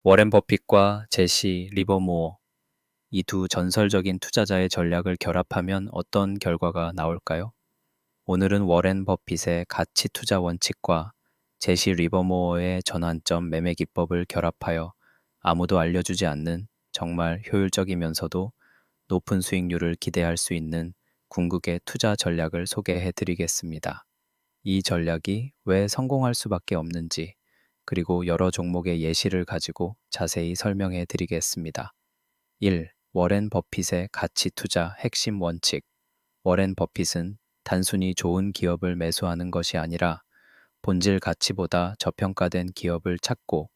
워렌 버핏과 제시 리버모어, 이 두 전설적인 투자자의 전략을 결합하면 어떤 결과가 나올까요? 오늘은 워렌 버핏의 가치 투자 원칙과 제시 리버모어의 전환점 매매 기법을 결합하여 아무도 알려주지 않는 정말 효율적이면서도 높은 수익률을 기대할 수 있는 궁극의 투자 전략을 소개해 드리겠습니다. 이 전략이 왜 성공할 수밖에 없는지, 그리고 여러 종목의 예시를 가지고 자세히 설명해 드리겠습니다. 1. 워렌 버핏의 가치 투자 핵심 원칙. 워렌 버핏은 단순히 좋은 기업을 매수하는 것이 아니라 본질 가치보다 저평가된 기업을 찾고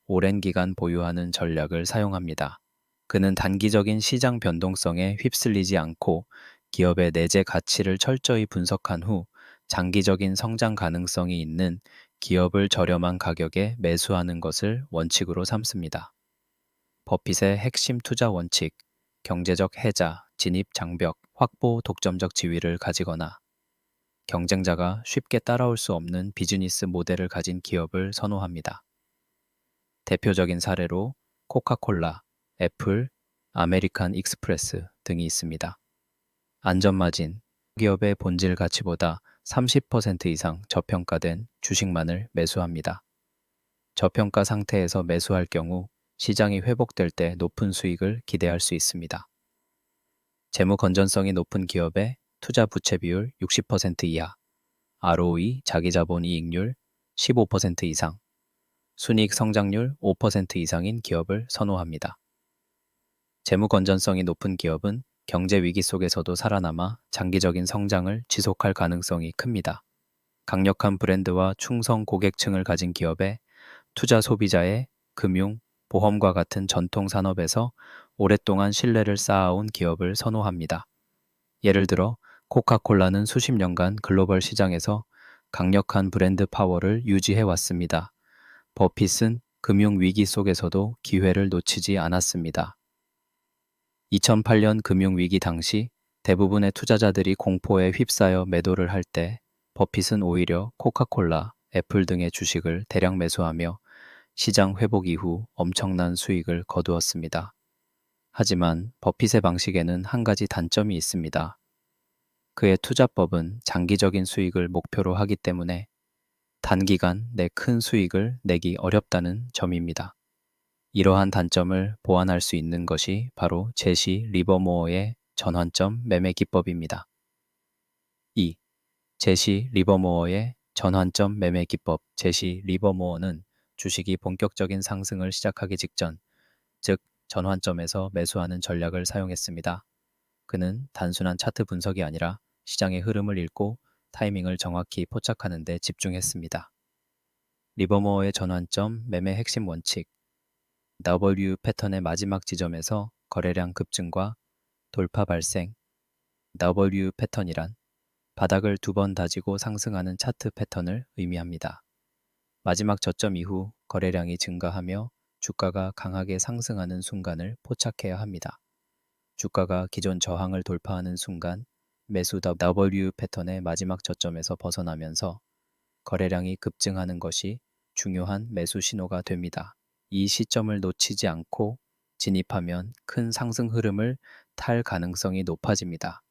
오랜 기간 보유하는 전략을 사용합니다. 그는 단기적인 시장 변동성에 휩쓸리지 않고 기업의 내재 가치를 철저히 분석한 후 장기적인 성장 가능성이 있는 기업을 저렴한 가격에 매수하는 것을 원칙으로 삼습니다. 버핏의 핵심 투자 원칙, 경제적 해자, 진입 장벽, 확보 독점적 지위를 가지거나 경쟁자가 쉽게 따라올 수 없는 비즈니스 모델을 가진 기업을 선호합니다. 대표적인 사례로 코카콜라, 애플, 아메리칸 익스프레스 등이 있습니다. 안전마진, 기업의 본질 가치보다 30% 이상 저평가된 주식만을 매수합니다. 저평가 상태에서 매수할 경우 시장이 회복될 때 높은 수익을 기대할 수 있습니다. 재무 건전성이 높은 기업의 투자 부채 비율 60% 이하, ROE 자기자본 이익률 15% 이상, 순이익 성장률 5% 이상인 기업을 선호합니다. 재무 건전성이 높은 기업은 경제 위기 속에서도 살아남아 장기적인 성장을 지속할 가능성이 큽니다. 강력한 브랜드와 충성 고객층을 가진 기업에 투자 소비자의 금융, 보험과 같은 전통 산업에서 오랫동안 신뢰를 쌓아온 기업을 선호합니다. 예를 들어 코카콜라는 수십 년간 글로벌 시장에서 강력한 브랜드 파워를 유지해 왔습니다. 버핏은 금융 위기 속에서도 기회를 놓치지 않았습니다. 2008년 금융위기 당시 대부분의 투자자들이 공포에 휩싸여 매도를 할 때 버핏은 오히려 코카콜라, 애플 등의 주식을 대량 매수하며 시장 회복 이후 엄청난 수익을 거두었습니다. 하지만 버핏의 방식에는 한 가지 단점이 있습니다. 그의 투자법은 장기적인 수익을 목표로 하기 때문에 단기간 내 큰 수익을 내기 어렵다는 점입니다. 이러한 단점을 보완할 수 있는 것이 바로 제시 리버모어의 전환점 매매 기법입니다. 2. 제시 리버모어의 전환점 매매 기법. 제시 리버모어는 주식이 본격적인 상승을 시작하기 직전, 즉 전환점에서 매수하는 전략을 사용했습니다. 그는 단순한 차트 분석이 아니라 시장의 흐름을 읽고 타이밍을 정확히 포착하는 데 집중했습니다. 리버모어의 전환점 매매 핵심 원칙. W 패턴의 마지막 지점에서 거래량 급증과 돌파 발생. W 패턴이란 바닥을 두 번 다지고 상승하는 차트 패턴을 의미합니다. 마지막 저점 이후 거래량이 증가하며 주가가 강하게 상승하는 순간을 포착해야 합니다. 주가가 기존 저항을 돌파하는 순간 매수 W 패턴의 마지막 저점에서 벗어나면서 거래량이 급증하는 것이 중요한 매수 신호가 됩니다. 이 시점을 놓치지 않고 진입하면 큰 상승 흐름을 탈 가능성이 높아집니다.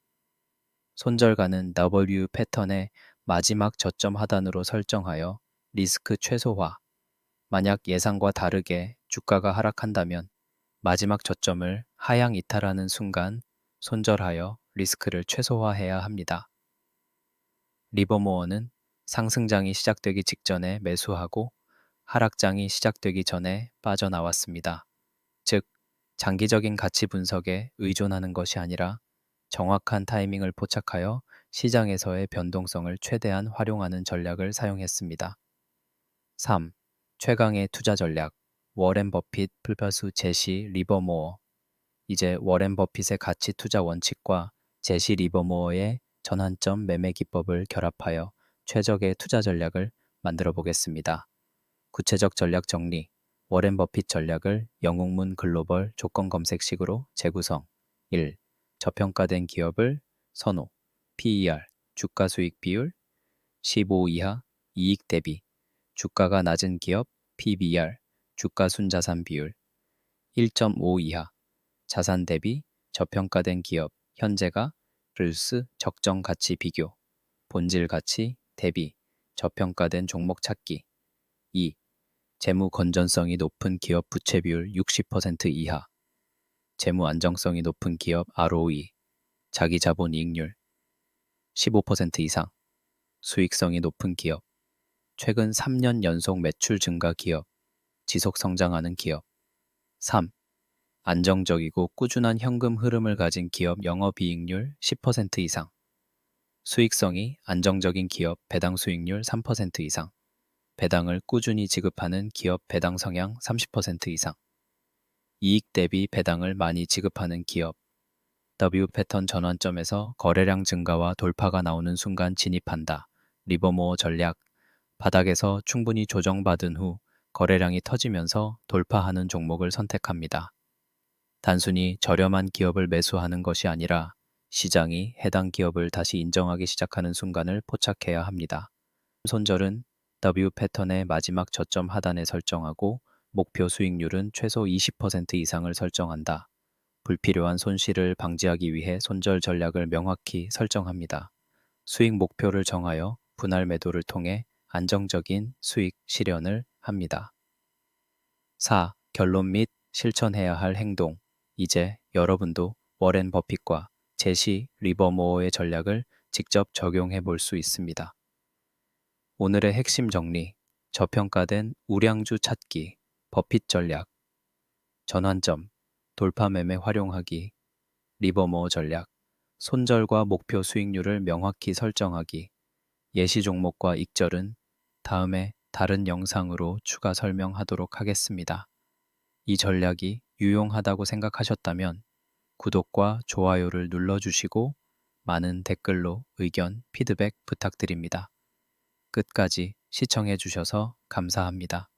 손절가는 W 패턴의 마지막 저점 하단으로 설정하여 리스크 최소화. 만약 예상과 다르게 주가가 하락한다면 마지막 저점을 하향 이탈하는 순간 손절하여 리스크를 최소화해야 합니다. 리버모어는 상승장이 시작되기 직전에 매수하고 하락장이 시작되기 전에 빠져나왔습니다. 즉, 장기적인 가치 분석에 의존하는 것이 아니라 정확한 타이밍을 포착하여 시장에서의 변동성을 최대한 활용하는 전략을 사용했습니다. 3. 최강의 투자 전략. 워렌 버핏 플러스 제시 리버모어. 이제 워렌 버핏의 가치 투자 원칙과 제시 리버모어의 전환점 매매 기법을 결합하여 최적의 투자 전략을 만들어 보겠습니다. 구체적 전략 정리. 워렌 버핏 전략을 영웅문 글로벌 조건 검색식으로 재구성. 1. 저평가된 기업을 선호. PER, 주가 수익 비율 15 이하, 이익 대비. 주가가 낮은 기업 PBR, 주가 순자산 비율 1.5 이하, 자산 대비 저평가된 기업 현재가 플러스 적정 가치 비교, 본질 가치 대비 저평가된 종목 찾기. 2. 재무 건전성이 높은 기업 부채 비율 60% 이하, 재무 안정성이 높은 기업 ROE, 자기 자본 이익률 15% 이상, 수익성이 높은 기업, 최근 3년 연속 매출 증가 기업, 지속 성장하는 기업. 3. 안정적이고 꾸준한 현금 흐름을 가진 기업 영업이익률 10% 이상, 수익성이 안정적인 기업 배당 수익률 3% 이상, 배당을 꾸준히 지급하는 기업 배당 성향 30% 이상, 이익 대비 배당을 많이 지급하는 기업, W 패턴 전환점에서 거래량 증가와 돌파가 나오는 순간 진입한다. 리버모어 전략, 바닥에서 충분히 조정받은 후 거래량이 터지면서 돌파하는 종목을 선택합니다. 단순히 저렴한 기업을 매수하는 것이 아니라 시장이 해당 기업을 다시 인정하기 시작하는 순간을 포착해야 합니다. 손절은 W 패턴의 마지막 저점 하단에 설정하고 목표 수익률은 최소 20% 이상을 설정한다. 불필요한 손실을 방지하기 위해 손절 전략을 명확히 설정합니다. 수익 목표를 정하여 분할 매도를 통해 안정적인 수익 실현을 합니다. 4. 결론 및 실천해야 할 행동. 이제 여러분도 워렌 버핏과 제시 리버모어의 전략을 직접 적용해 볼 수 있습니다. 오늘의 핵심 정리. 저평가된 우량주 찾기, 버핏 전략, 전환점, 돌파 매매 활용하기, 리버모어 전략, 손절과 목표 수익률을 명확히 설정하기, 예시 종목과 익절은 다음에 다른 영상으로 추가 설명하도록 하겠습니다. 이 전략이 유용하다고 생각하셨다면 구독과 좋아요를 눌러주시고 많은 댓글로 의견, 피드백 부탁드립니다. 끝까지 시청해 주셔서 감사합니다.